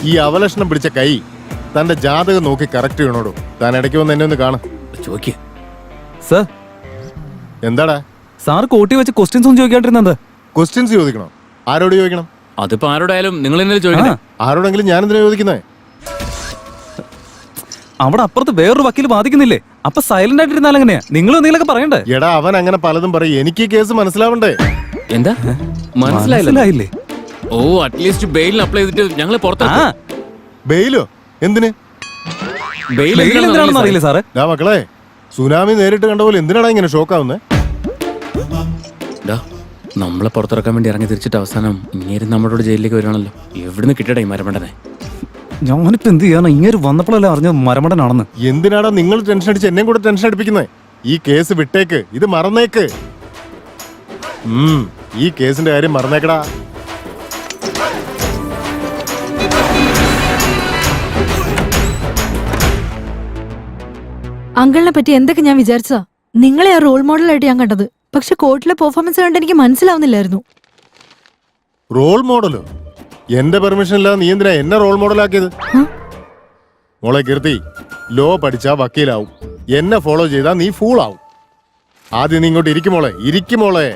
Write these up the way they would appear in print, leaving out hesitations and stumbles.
ഈ അവലക്ഷണം പിടിച്ച കൈ തന്റെ ജാതകം നോക്കി കറക്റ്റ് ചെയ്യണോടോ. താൻ ഇടയ്ക്ക് വന്ന് എന്നെ ഒന്ന് കാണും. ചോദിക്ക് സർ. എന്താടാ സാർ കോട്ടി വെച്ച് ക്വസ്റ്റ്യൻസ് ഒന്നും ചോദിക്കാണ്ടിരുന്നത്? ക്വസ്റ്റ്യൻസ് ചോദിക്കണോ? ആരോട് ചോദിക്കണം? അതിപ്പോ ആരോടായാലും നിങ്ങൾ എന്നെ ചോദിക്കണം. ആരോടെങ്കിലും ഞാൻ എന്തിനാ ചോദിക്കുന്നേ? അവിടെ അപ്പുറത്ത് വേറൊരു വക്കീൽ ബാധിക്കുന്നില്ലേ? അപ്പൊ സൈലന്റ് ആയിട്ടിരുന്നാൽ എങ്ങനെയാ? നിങ്ങൾ എന്തെങ്കിലുമൊക്കെ പറയണ്ടേ? എടാ അവൻ അങ്ങനെ പലതും പറയും. എനിക്ക് ഈ കേസ് മനസ്സിലാവണ്ടേ? എന്താ മനസ്സിലായില്ലേ? മനസ്സിലായില്ലേ? ഓ അറ്റ്ലീസ്റ്റ് ബെയിലിന് അപ്ലൈ ചെയ്തിട്ട് ഞങ്ങളെ ആ, പുറത്താക്കും. ബെയിലോ? എന്തിന്? ബെയിൽ bail എന്തിനാണെന്ന് അറിയില്ലേ സാറേ? ഡാ മക്കളെ, സുനാമി നേരിട്ട് കണ്ട പോലെ എന്തിനാടാ ഇങ്ങനെ ഷോക്കാവുന്നേ? നമ്മളെ പുറത്തിറക്കാൻ വേണ്ടി ഇറങ്ങി തിരിച്ചിട്ട് അവസാനം ഇങ്ങനെ നമ്മളോട് ജയിലിലേക്ക് വരികയാണല്ലോ. എവിടുന്ന് കിട്ടടേ ഈ മരമണ്ടനെ? ഞാനിപ്പോ എന്ത് ചെയ്യാനാ? ഇങ്ങനെ വന്നപ്പോഴല്ലേ അറിഞ്ഞത് മരമണ്ടനാണെന്ന്. എന്തിനാടാ നിങ്ങൾ ടെൻഷൻ അടിച്ച് എന്നെയും കൂടെ ടെൻഷൻ അടിപ്പിക്കുന്നേ? ഈ കേസ് വിട്ടേക്ക്, ഇത് മറന്നേക്ക്. ഈ കേസിന്റെ കാര്യം മറന്നേക്കടാ. അങ്കിളിനെ പറ്റി എന്തൊക്കെ ഞാൻ വിചാരിച്ചതാ. നിങ്ങളെ ആ റോൾ മോഡലായിട്ട് ഞാൻ കണ്ടത്. പക്ഷെ കോർട്ടിലെ പെർഫോമൻസ് കണ്ട് എനിക്ക് മനസ്സിലാവുന്നില്ലായിരുന്നു. റോൾ മോഡലോ? എന്റെ പെർമിഷൻ ഇല്ലാതെ നീ എന്തിനാ എന്നെ റോൾ മോഡലാക്കിയത്? മോളെ കീർത്തി, ലോ പഠിച്ചാ വക്കീലാവും. എന്നെ ഫോളോ ചെയ്താ നീ ഫൂൾ ആവും. ആദ്യം നീ ഇങ്ങോട്ട് ഇരിക്കുമോളെ, ഇരിക്കുമോളെ.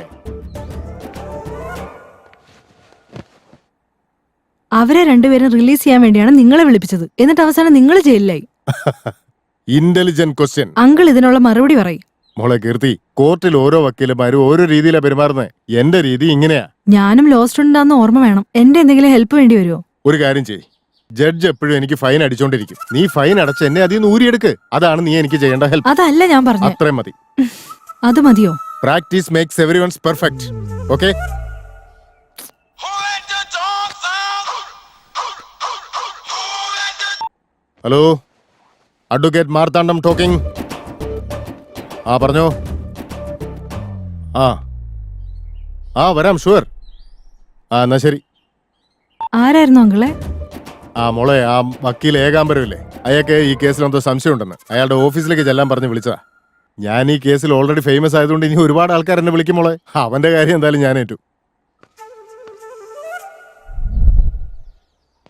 അവരെ രണ്ടുപേരും റിലീസ് ചെയ്യാൻ വേണ്ടിയാണ് നിങ്ങളെ വിളിപ്പിച്ചത്. എന്നിട്ട് അവസാനം നിങ്ങൾ ജയിലിലായി. Intelligent question. അങ്കിൾ ഇതിനുള്ള മറുപടി പറയും. മോളെ കീർത്തി, കോർട്ടിൽ ഓരോ വക്കീലന്മാരും ഓരോ രീതിയിലാ പെരുമാറുന്നത്. എന്റെ രീതി ഇങ്ങനെയാ. ഞാനും ലോ സ്റ്റുഡന്റ് ആണെന്ന് ഓർമ്മ വേണം. എന്റെ എന്തെങ്കിലും ഹെൽപ്പ് വേണ്ടി വരുമോ? ഒരു കാര്യം ചെയ്യ്, ജഡ്ജ് എപ്പോഴും എനിക്ക് ഫൈൻ അടിച്ചോണ്ടിരിക്കും. നീ ഫൈൻ അടച്ച് എന്നെ അതിൽ നിന്ന് ഊരിയെടുക്ക്. അതാണ് നീ എനിക്ക് ചെയ്യേണ്ട ഹെൽപ്പ്. അതല്ല ഞാൻ പറഞ്ഞു. അത്രയും മതി. അത് മതിയോ? Practice makes everyone's perfect. Okay? Hello, advocate Marthandam talking. ആ പറഞ്ഞോ. ആ വരാം, ഷുവർ. എന്നാ ശരി. ആരായിരുന്നു അങ്കിളെ? മോളെ, ആ വക്കീൽ ഏകാംബരമില്ലേ, അയാൾക്ക് ഈ കേസിൽ എന്തോ സംശയം ഉണ്ടെന്ന് അയാളുടെ ഓഫീസിലേക്ക് ചെല്ലാൻ പറഞ്ഞ് വിളിച്ചതാ. ഞാൻ ഈ കേസിൽ ഓൾറെഡി ഫേമസ് ആയതുകൊണ്ട് ഇനി ഒരുപാട് ആൾക്കാർ എന്നെ വിളിക്കും. മോളെ, അവന്റെ കാര്യം എന്തായാലും ഞാൻ ഏറ്റു.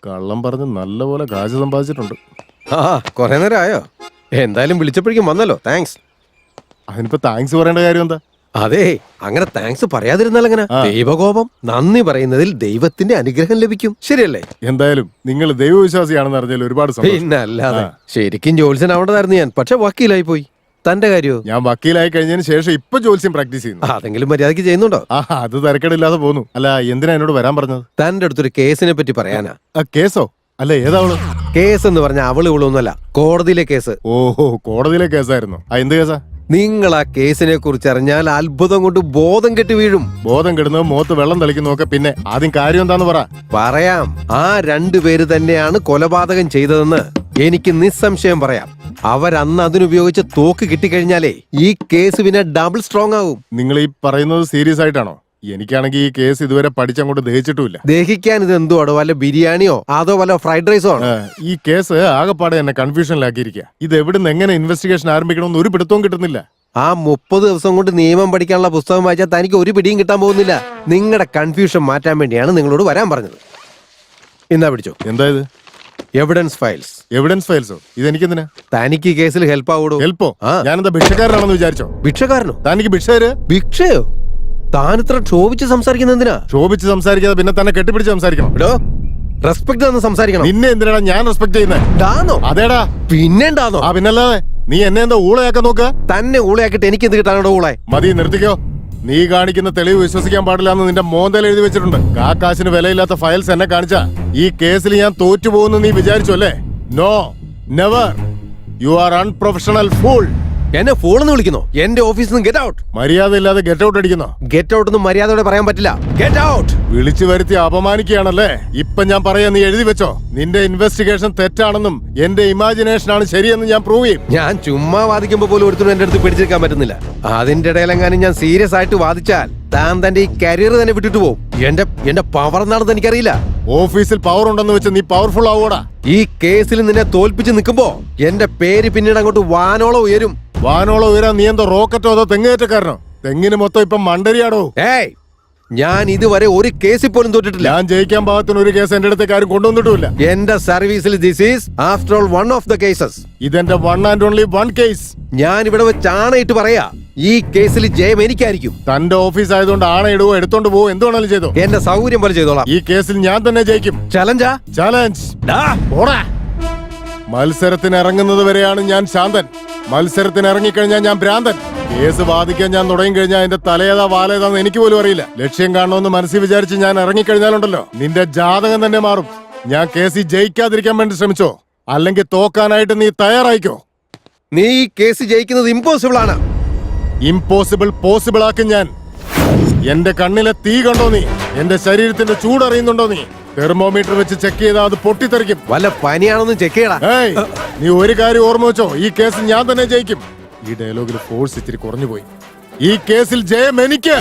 കള്ളം പറഞ്ഞ് നല്ലപോലെ കാശ് സമ്പാദിച്ചിട്ടുണ്ട്. കൊറേ നേരം ആയോ? എന്തായാലും വിളിച്ചപ്പോഴേക്കും വന്നല്ലോ, താങ്ക്സ്. അതിനിപ്പോ താങ്ക്സ് പറയേണ്ട കാര്യം എന്താ? അതെ, അങ്ങനെ താങ്ക്സ് പറയാതിരുന്നാൽ എങ്ങനെ? ദൈവകോപം. നന്ദി പറയുന്നതിൽ ദൈവത്തിന്റെ അനുഗ്രഹം ലഭിക്കും, ശരിയല്ലേ? എന്തായാലും നിങ്ങൾ ദൈവവിശ്വാസിയാണെന്ന് അറിഞ്ഞാൽ ഒരുപാട് സന്തോഷം. പിന്നെ അല്ലാതെ. ശരിക്കും ജോത്സ്യനാവേണ്ടതായിരുന്നു ഞാൻ, പക്ഷെ വക്കീലായി പോയി. തന്റെ കാര്യോ? ഞാൻ വക്കീലായി കഴിഞ്ഞതിന് ശേഷം ഇപ്പൊ ജോത്സ്യം പ്രാക്ടീസ് ചെയ്യുന്നു. അതെങ്കിലും മര്യാദക്ക് ചെയ്യുന്നുണ്ടോ? അത് തിരക്കേടില്ലാതെ പോന്നു. അല്ല, എന്തിനാ എന്നോട് വരാൻ പറഞ്ഞത്? തന്റെ അടുത്തൊരു കേസിനെ പറ്റി പറയാനാ. കേസോ? അല്ല, ഏതാവള്? കേസ് എന്ന് പറഞ്ഞ അവള് ഇവളൊന്നുമല്ല, കോടതിയിലെ കേസ്. ഓഹോ, കോടതിയിലെ കേസായിരുന്നു. എന്ത് കേസാ? നിങ്ങൾ ആ കേസിനെ കുറിച്ച് അറിഞ്ഞാൽ അത്ഭുതം കൊണ്ട് ബോധം കെട്ടി വീഴും. ബോധം കെടുന്നത്, മുഖത്ത് വെള്ളം തളിക്കുന്നതൊക്കെ പിന്നെ. ആദ്യം കാര്യം എന്താന്ന് പറ. പറയാം. ആ രണ്ടുപേര് തന്നെയാണ് കൊലപാതകം ചെയ്തതെന്ന് എനിക്ക് നിസ്സംശയം പറയാം. അവരന്ന് അതിനുപയോഗിച്ച് തോക്ക് കിട്ടിക്കഴിഞ്ഞാലേ ഈ കേസ് പിന്നെ ഡബിൾ സ്ട്രോങ് ആവും. നിങ്ങൾ ഈ പറയുന്നത് സീരിയസ് ആയിട്ടാണോ? എനിക്കാണെങ്കിൽ ഈ കേസ് ഇതുവരെ പഠിച്ചങ്ങോട്ട് ദഹിച്ചിട്ടുമില്ല. ദഹിക്കാൻ ഇത് എന്തുവാടോ? വല്ല ബിരിയാണിയോ അതോ വല്ല ഫ്രൈഡ് റൈസോ ആണ്? ഈ കേസ് ആകെപ്പാടെ എന്നെ കൺഫ്യൂഷനിലാക്കിയിരിക്കുക. ഇത് എവിടുന്ന് എങ്ങനെ ഇൻവെസ്റ്റിഗേഷൻ ആരംഭിക്കണമെന്ന് ഒരു പിടുത്തവും കിട്ടുന്നില്ല. ആ 30 ദിവസം കൊണ്ട് നിയമം പഠിക്കാനുള്ള പുസ്തകം വായിച്ചാൽ തനിക്ക് ഒരു പിടിയും കിട്ടാൻ പോകുന്നില്ല. നിങ്ങളുടെ കൺഫ്യൂഷൻ മാറ്റാൻ വേണ്ടിയാണ് നിങ്ങളോട് വരാൻ പറഞ്ഞത്. എന്നാ പിടിച്ചോ. എന്താ ഇത്? Evidence files. എവിഡൻസ് ഫയൽസോ? ഇതെനിക്കെന്തിനാ? തനിക്ക് ഈ കേസിൽ ഹെൽപ്പ് ആവൂടോ? ഹെൽപ്പോ? ഞാനെന്താ ഭിക്ഷക്കാരനാണെന്ന് വിചാരിച്ചോ? ഭിക്ഷക്കാരനോ? തനിക്ക് ഭിക്ഷ തരുക? ഭിക്ഷയോ? താനിത്ര ക്ഷോഭിച്ച് സംസാരിക്കുന്ന എന്തിനാ? ക്ഷോഭിച്ച് സംസാരിക്കാതെ പിന്നെ തന്നെ കെട്ടിപ്പിടിച്ച് സംസാരിക്കണം. റെസ്പെക്ട് തന്ന് സംസാരിക്കണം. നിന്നെ എന്തിനാ ഞാൻ റെസ്പെക്ട് ചെയ്യുന്നത്? അതേടാ. പിന്നെന്താന്നോ? പിന്നല്ലാതെ നീ എന്നെ എന്താ ഊളയാക്കാൻ നോക്കുക? തന്നെ ഊളയാക്കിട്ട് എനിക്ക് എന്ത് കിട്ടാനോ ഊളെ? മതി, നിർത്തിക്കോ. നീ കാണിക്കുന്ന തെളിവ് വിശ്വസിക്കാൻ പാടില്ല എന്ന് നിന്റെ മോന്തയിൽ എഴുതി വെച്ചിട്ടുണ്ട്. കാശിന് വിലയില്ലാത്ത ഫയൽസ് എന്നെ കാണിച്ച ഈ കേസിൽ ഞാൻ തോറ്റുപോകുന്നു നീ വിചാരിച്ചു അല്ലേ? No, never. You are unprofessional fool. എന്നെ ഫോണെന്ന് വിളിക്കുന്നോ? എന്റെ ഓഫീസിൽ നിന്ന് ഗെറ്റ് ഔട്ട്. മര്യാദ ഇല്ലാതെ ഗെറ്റ് ഔട്ട് അടിക്കുന്നോ? ഗെറ്റ് ഔട്ട് ഒന്നും മര്യാദയോടെ പറയാൻ പറ്റില്ല. Get out. വിളിച്ചു വരുത്തി അപമാനിക്കുകയാണല്ലേ? ഇപ്പൊ ഞാൻ പറയാ, നീ എഴുതി വെച്ചോ. നിന്റെ ഇൻവെസ്റ്റിഗേഷൻ തെറ്റാണെന്നും എന്റെ ഇമാജിനേഷൻ ആണ് ശരിയെന്നും ഞാൻ പ്രൂവ് ചെയ്യും. ഞാൻ ചുമ്മാ വാദിക്കുമ്പോ പോലും ഒരുത്തരും എന്റെ അടുത്ത് പിടിച്ചെടുക്കാൻ പറ്റുന്നില്ല. അതിന്റെ ഇടയിലെങ്ങാനും ഞാൻ സീരിയസ് ആയിട്ട് വാദിച്ചാൽ താൻ തന്റെ ഈ കരിയർ തന്നെ വിട്ടിട്ട് പോകും. എന്റെ പവർ എന്താണെന്ന് എനിക്കറിയില്ല. ഓഫീസിൽ പവർ ഉണ്ടെന്ന് വെച്ച് നീ പവർഫുൾ ആവൂടാ? ഈ കേസിൽ നിന്നെ തോൽപ്പിച്ച് നിൽക്കുമ്പോ എന്റെ പേര് പിന്നീട് അങ്ങോട്ട് വാനോളം ഉയരും. വാനോളം ഉയരാൻ നീ എന്തോ റോക്കറ്റോ അതോ തെങ്ങേറ്റക്കാരനോ? തെങ്ങിന് മൊത്തം ഇപ്പം മണ്ടരിയാടോ. ഏയ്, ഞാൻ ഇതുവരെ ഒരു കേസിൽ പോലും തോറ്റിട്ടില്ല. ഞാൻ ജയിക്കാൻ പാകത്തിന് ഒരു കേസ് എന്റെ അടുത്തേക്ക് ആരും കൊണ്ടുവന്നിട്ടുമില്ല. എന്റെ സർവീസിൽ this is after all one of the cases. ഇതെന്റെ one and only one case. ഞാൻ ഇവിടെ വെച്ച് ആണയിട്ട് പറയാ, ഈ കേസിൽ ജയം എനിക്കായിരിക്കും. തന്റെ ഓഫീസ് ആയതുകൊണ്ട് ആണയിടുവോ എടുത്തോണ്ട് പോവോ എന്ത് വേണേലും ചെയ്തോ. എന്റെ സൗകര്യം പോലെ ചെയ്തോളാം. ഈ കേസിൽ ഞാൻ തന്നെ ജയിക്കും. ചലഞ്ചാ? ചാലഞ്ച്. മത്സരത്തിന് ഇറങ്ങുന്നത് വരെയാണ് ഞാൻ ശാന്തൻ. മത്സരത്തിന് ഇറങ്ങിക്കഴിഞ്ഞാൽ ഞാൻ ഭ്രാന്തൻ. കേസ് വാദിക്കാൻ ഞാൻ തുടങ്ങി കഴിഞ്ഞാൽ എന്റെ തലയേതാ വാലേതാന്ന് എനിക്ക് പോലും അറിയില്ല. ലക്ഷ്യം കാണണമെന്ന് മനസ്സിൽ വിചാരിച്ച് ഞാൻ ഇറങ്ങിക്കഴിഞ്ഞാലുണ്ടല്ലോ, നിന്റെ ജാതകം തന്നെ മാറും. ഞാൻ കേസിൽ ജയിക്കാതിരിക്കാൻ വേണ്ടി ശ്രമിച്ചോ, അല്ലെങ്കിൽ തോക്കാനായിട്ട് നീ തയ്യാറായിക്കോ. നീ ഈ കേസ് ജയിക്കുന്നത് ഇമ്പോസിബിൾ ആണ്. ഇമ്പോസിബിൾ പോസിബിൾ ആക്കും ഞാൻ. എന്റെ കണ്ണിലെ തീ കണ്ടോ നീ? എന്റെ ശരീരത്തിന്റെ ചൂടറിയുന്നുണ്ടോ നീ? തെർമോമീറ്റർ വെച്ച് ചെക്ക് ചെയ്താൽ അത് പൊട്ടിത്തെറിക്കും. വല്ല പനിയാണെന്ന് ചെക്ക് ചെയ്യടാ. ഏയ്, നീ ഒരു കാര്യം ഓർമ്മ വെച്ചോ, ഈ കേസിൽ ഞാൻ തന്നെ ജയിക്കും. ഈ ഡയലോഗിൽ ഫോഴ്സ് ഇത്തിരി കുറഞ്ഞു പോയി. ഈ കേസിൽ ജയം എനിക്ക്.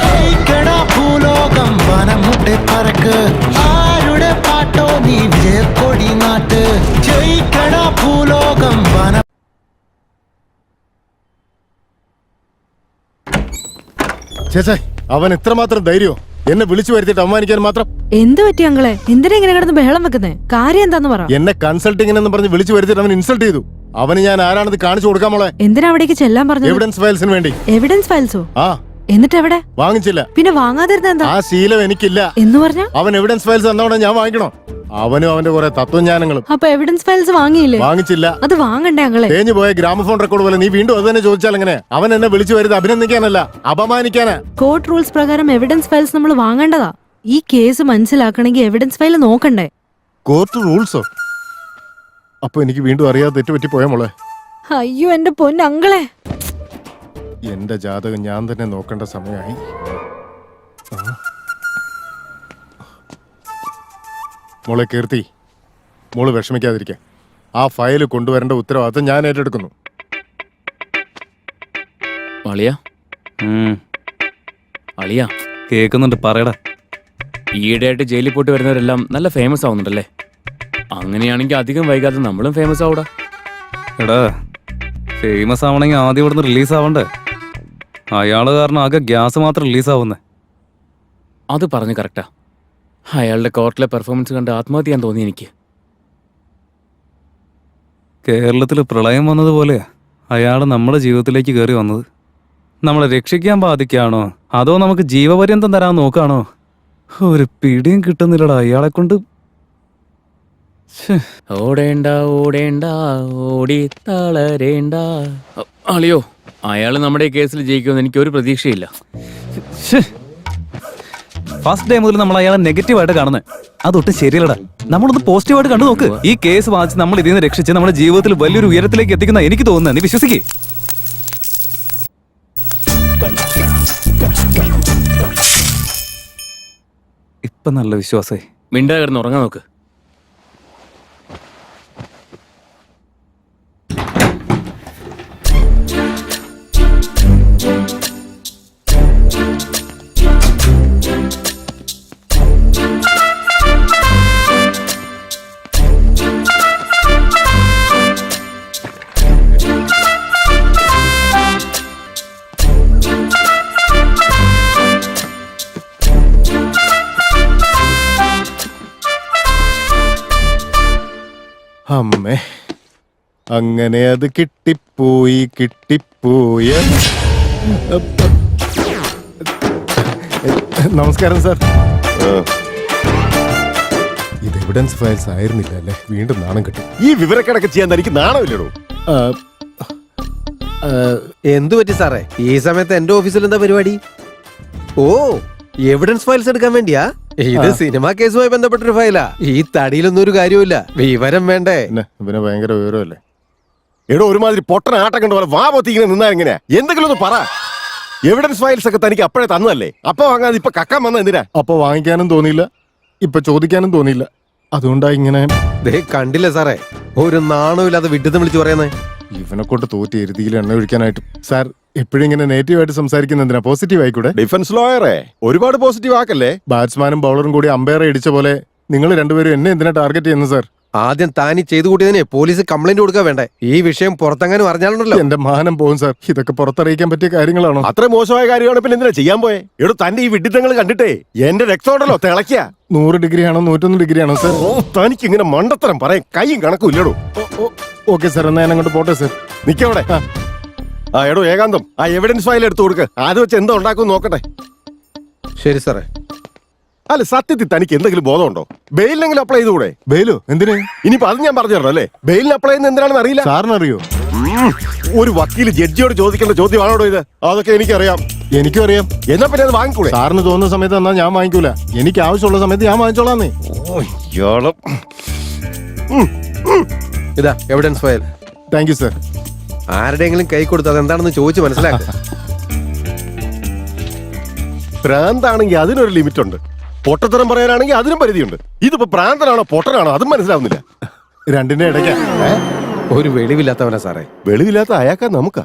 ഭൂലോകം വനമുട്ടെ പറക്ക് ആരുടെ പാട്ടോ നീ വിജയക്കൊടി നാട്ട് ജയിക്കട ഭൂലോകം വന. ചേച്ചേ, അവൻ എത്രമാത്രം ധൈര്യോ എന്നെ വിളിച്ചു വരുത്തിയിട്ട് അവമാനിക്കാൻ മാത്രം. എന്ത് പറ്റി അങ്ങളെ? എന്തിനാ ഇങ്ങനെ കിടന്ന് ബഹളം വെക്കുന്നേ? കാര്യം എന്താന്ന് പറ. എന്നെ കൺസൾട്ടിംഗ് പറഞ്ഞ് വിളിച്ചു വരുത്തിയിട്ട് അവൻ ഇൻസൾട്ട് ചെയ്തു. അവന് ഞാൻ ആരാണെന്ന് കാണിച്ചു കൊടുക്കാൻ മോളെ. എന്തിനാ അവിടേക്ക് ചെല്ലാൻ പറഞ്ഞു? എവിഡൻസ് ഫയൽസിന് വേണ്ടി. എവിഡൻസ് ഫയൽസോ? ആ. എന്നിട്ട് എവിടെ? വാങ്ങിച്ചില്ല. പിന്നെ വാങ്ങാതിരുന്ന എന്താ? ആ ശീലം എനിക്കില്ല. എന്ന് പറഞ്ഞ അവൻ എവിഡൻസ് ഫയൽസ് തന്നോടെ ഞാൻ വാങ്ങിക്കണോ? അവനും അവന്റെ കുറെ തത്വജ്ഞാനങ്ങളും. അപ്പൊ എവിഡൻസ് ഫയൽസ് വാങ്ങിയില്ലേ? വാങ്ങിച്ചില്ല. അത് വാങ്ങണ്ടേ അങ്ങളെ? തേഞ്ഞു പോയ ഗ്രാമഫോൺ റെക്കോർഡ് പോലെ നീ വീണ്ടും അത് തന്നെ ചോദിച്ചാൽ എങ്ങനെ? അവൻ എന്നെ വിളിച്ചു വരുന്നത് അഭിനന്ദിക്കാനല്ല, അപമാനിക്കാനാ. കോർട്ട് റൂൾസ് പ്രകാരം എവിഡൻസ് ഫയൽസ് നമ്മൾ വാങ്ങേണ്ടതാ. ഈ കേസ് മനസ്സിലാക്കണമെങ്കിൽ എവിഡൻസ് ഫയൽ നോക്കണ്ടേ? കോർട്ട് റൂൾസോ? അപ്പൊ എനിക്ക് വീണ്ടും അറിയാതെ തെറ്റുപറ്റി പോയ മോളെ. അയ്യോ എന്റെ പൊന്നങ്ങളെ, എന്റെ ജാതകം ഞാൻ തന്നെ നോക്കേണ്ട സമയമായി. മോളെ കീർത്തി, മോള് വിഷമിക്കാതിരിക്കാൻ. ആ ഫയല് കൊണ്ടുവരേണ്ട ഉത്തരവാദിത്തം ഞാൻ ഏറ്റെടുക്കുന്നു. അളിയാ, അളിയാ കേൾക്കുന്നുണ്ട്, പറയടാ. ഈയിടെയായിട്ട് ജയിലിൽ പോയിട്ട് വരുന്നവരെല്ലാം നല്ല ഫേമസ് ആവുന്നുണ്ടല്ലേ? അങ്ങനെയാണെങ്കിൽ അധികം വൈകാതെ നമ്മളും ഫേമസ് ആവൂടാ. എടാ, ഫേമസ് ആവണമെങ്കിൽ ആദ്യം ഇവിടുന്ന് റിലീസ് ആവണ്ടേ? അയാള് കാരണം ആകെ ഗ്യാസ് മാത്രം റിലീസ് ആവുന്നേ. അത് പറഞ്ഞു കറക്റ്റാ. അയാളുടെ കോർട്ടിലെ പെർഫോമൻസ് കണ്ട് ആത്മഹത്യ ചെയ്യാൻ തോന്നി എനിക്ക്. കേരളത്തിൽ പ്രളയം വന്നതുപോലെ അയാൾ നമ്മുടെ ജീവിതത്തിലേക്ക് കയറി വന്നത്. നമ്മളെ രക്ഷിക്കാൻ ബാധിക്കാണോ അതോ നമുക്ക് ജീവപര്യന്തം തരാൻ നോക്കാണോ? ഒരു പിടിയും കിട്ടുന്നില്ലടാ അയാളെ കൊണ്ട്. ഓടേണ്ട ഓടേണ്ട ഓടി തളരേണ്ട. അളിയോ, അയാൾ നമ്മുടെ ഈ കേസിൽ ജയിക്കുമെന്ന് എനിക്ക് ഒരു പ്രതീക്ഷയില്ല. ഫസ്റ്റ് ഡേ മുതൽ നമ്മൾ അയാളെ നെഗറ്റീവായിട്ട് കാണുന്നത് അതൊട്ടും ശരിയല്ലടാ. നമ്മളൊന്ന് പോസിറ്റീവായിട്ട് കണ്ടു നോക്ക്. ഈ കേസ് വാങ്ങിച്ച് നമ്മൾ ഇതിൽ നിന്ന് രക്ഷിച്ച് നമ്മുടെ ജീവിതത്തിൽ വലിയൊരു ഉയരത്തിലേക്ക് എത്തിക്കുന്ന എനിക്ക് തോന്നുന്നത്. നീ വിശ്വസിക്കേ? ഇപ്പൊ നല്ല വിശ്വാസേ. മിണ്ടാ കിടന്ന് ഉറങ്ങാൻ നോക്ക്. അമ്മേ, അങ്ങനെ അത് കിട്ടിപ്പോയി. നമസ്കാരം സാർ. ഇത് എവിഡൻസ് ഫയൽസ് ആയിരുന്നില്ല അല്ലേ? വീണ്ടും നാണം കിട്ടും. ഈ വിവരക്കണക്ക് ചെയ്യാൻ എനിക്ക് നാണമില്ലടോ. എന്തു പറ്റി സാറേ? ഈ സമയത്ത് എന്റെ ഓഫീസിൽ എന്താ പരിപാടി? ഓ, എവിഡൻസ് ഫയൽസ് എടുക്കാൻ വേണ്ടിയാ? ഇത് സിനിമാ കേസുമായി ബന്ധപ്പെട്ടൊരു ഫയലാ. ഈ തടിയിലൊന്നും ഒരു കാര്യമില്ല. വിവരം വേണ്ടേ? ഇവനെ ഭയങ്കര വിവരമല്ലേ? എടോ, ഒരുമാതിരി പൊട്ടന ആട്ടം കണ്ട പോലെ വാ പൊത്തി ഇങ്ങനെ നിന്നാ എങ്ങനെയാ? എന്തെങ്കിലും ഒന്ന് പറ. എവിഡൻസ് ഫയൽസ് ഒക്കെ തനിക്ക് അപ്പോഴേ തന്നതല്ലേ? അപ്പൊ വാങ്ങാതെ ഇപ്പൊ കക്കാൻ വന്ന എന്തിനാ? അപ്പൊ വാങ്ങിക്കാനും തോന്നിയില്ല, ഇപ്പൊ ചോദിക്കാനും തോന്നിയില്ല. അതുകൊണ്ടാ ഇങ്ങനെ. ദേ കണ്ടില്ലേ സാറേ, ഒരു നാണമില്ലാതെ വിഡ്ഢിത്തം വിളിച്ചു പറയുന്നേ. ഇവനെ കൊണ്ട് തോറ്റി എരുതിയിൽ എണ്ണ ഒഴിക്കാനായിട്ട്. സാർ എപ്പോഴും ഇങ്ങനെ നെഗറ്റീവായിട്ട് സംസാരിക്കുന്ന എന്തിനാ? പോസിറ്റീവ് ആയിക്കൂടെ? ഡിഫൻസ് ലോയറെ ഒരുപാട് പോസിറ്റീവ് ആക്കല്ലേ. ബാറ്റ്സ്മാനും ബൗളറും കൂടി അമ്പയറെ ഇടിച്ച പോലെ നിങ്ങൾ രണ്ടുപേരും എന്നെ എന്തിനാ ടാർഗറ്റ് ചെയ്യുന്നത് സാർ? ആദ്യം താനി ചെയ്തു കൂട്ടിയതിനെ പോലീസ് കംപ്ലൈന്റ് കൊടുക്കാൻ വേണ്ടേ? ഈ വിഷയം പുറത്തെങ്ങാനും അറിഞ്ഞാലുണ്ടല്ലോ. എന്റെ മാനം പോകും സാർ. ഇതൊക്കെ പുറത്തറിയിക്കാൻ പറ്റിയ കാര്യങ്ങളാണോ? അത്ര മോശമായ കാര്യമാണ് പിന്നെ എന്തിനാ ചെയ്യാൻ പോയെ? എടോ തന്റെ ഈ വിഡിത്തങ്ങൾ കണ്ടിട്ടേ എന്റെ രക്തമുണ്ടല്ലോ തിളയ്ക്ക. 100 ഡിഗ്രി ആണോ 101 ഡിഗ്രി ആണോ സാർ? തനിക്ക് ഇങ്ങനെ മണ്ടത്തരം പറയാൻ കൈയും കണക്കും ഇല്ലടോ. ഓക്കെ സാർ, എന്നാ ഞാൻ അങ്ങോട്ട് പോട്ടെ സാർ. നിക്കവിടെ. ആ എടോ ഏകാന്തം, ആ എവിഡൻസ് ഫയൽ എടുത്തു കൊടുക്ക്. അത് വെച്ച് എന്താ ഉണ്ടാക്കും നോക്കട്ടെ. ശരി സാറേ. അല്ല സത്യത്തിൽ തനിക്ക് എന്തെങ്കിലും ബോധമുണ്ടോ? ബെയിലിനെങ്കിലും അപ്ലൈ ചെയ്തുകൂടെ? ബെയിലോ? എന്തിന്? ഇനിയിപ്പോ അത് ഞാൻ പറഞ്ഞു തരണം അല്ലേ? ബെയിലിന് അപ്ലൈ ചെയ്യുന്ന എന്തിനാണെന്ന് അറിയില്ല. സാറിന് അറിയോ? ഒരു വക്കീല് ജഡ്ജിയോട് ചോദിക്കേണ്ട ചോദ്യമാണോ ഇത്? അതൊക്കെ എനിക്കറിയാം. എനിക്കും അറിയാം. എന്നാ പിന്നെ അത് വാങ്ങിക്കൂടെ? സാറിന് തോന്നുന്ന സമയത്ത് എന്നാ ഞാൻ വാങ്ങിക്കൂല. എനിക്ക് ആവശ്യമുള്ള സമയത്ത് ഞാൻ വാങ്ങിച്ചോളാന്നേ. ഇതാ evidence file. Thank you sir. ആരുടെയെങ്കിലും കൈ കൊടുത്ത് അതെന്താണെന്ന് ചോദിച്ച് മനസ്സിലാക്കുക. ഭ്രാന്താണെങ്കിൽ അതിനൊരു ലിമിറ്റ് ഉണ്ട്. പൊട്ടത്തരം പറയാനാണെങ്കിൽ അതിനും പരിധിയുണ്ട്. ഇതിപ്പോ ഭ്രാന്തനാണോ പൊട്ടനാണോ അതും മനസ്സിലാവുന്നില്ല. രണ്ടിന്റെ ഇടയ്ക്കാ. ഒരു വെളിവില്ലാത്തവനാ സാറേ. വെളിവില്ലാത്ത അയാൾക്കാ നമുക്കാ.